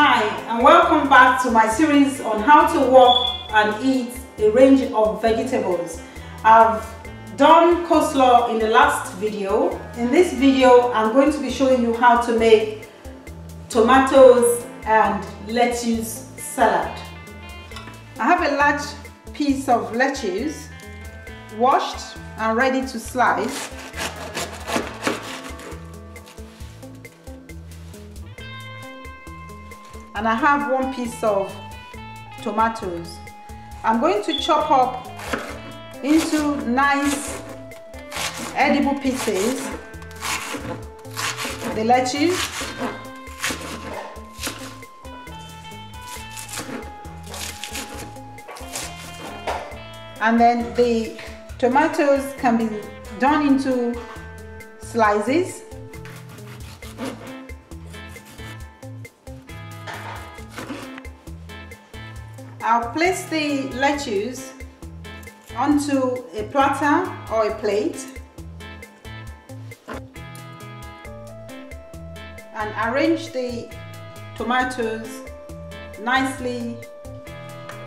Hi, and welcome back to my series on how to walk and eat a range of vegetables. I've done coleslaw in the last video. In this video, I'm going to be showing you how to make tomatoes and lettuce salad. I have a large piece of lettuce washed and ready to slice. And I have one piece of tomatoes. I'm going to chop up into nice edible pieces the lettuce, and then the tomatoes can be done into slices. I'll place the lettuce onto a platter or a plate and arrange the tomatoes nicely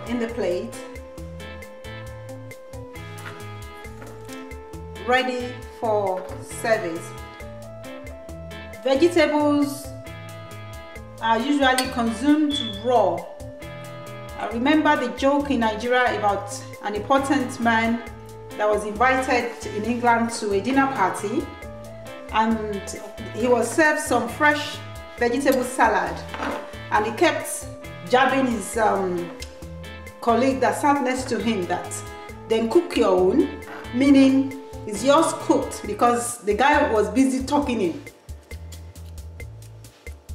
in the plate, ready for service. Vegetables are usually consumed raw. I remember the joke in Nigeria about an important man that was invited in England to a dinner party, and he was served some fresh vegetable salad, and he kept jabbing his colleague that sat next to him that then cook your own, meaning is yours cooked, because the guy was busy talking him.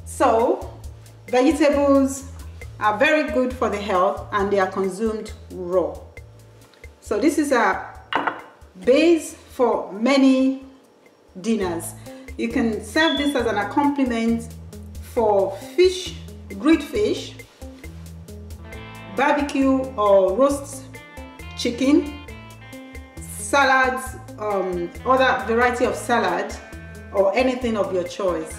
So vegetables are very good for the health and they are consumed raw. So this is a base for many dinners. You can serve this as an accompaniment for fish, grilled fish, barbecue or roast chicken, salads, other variety of salad, or anything of your choice.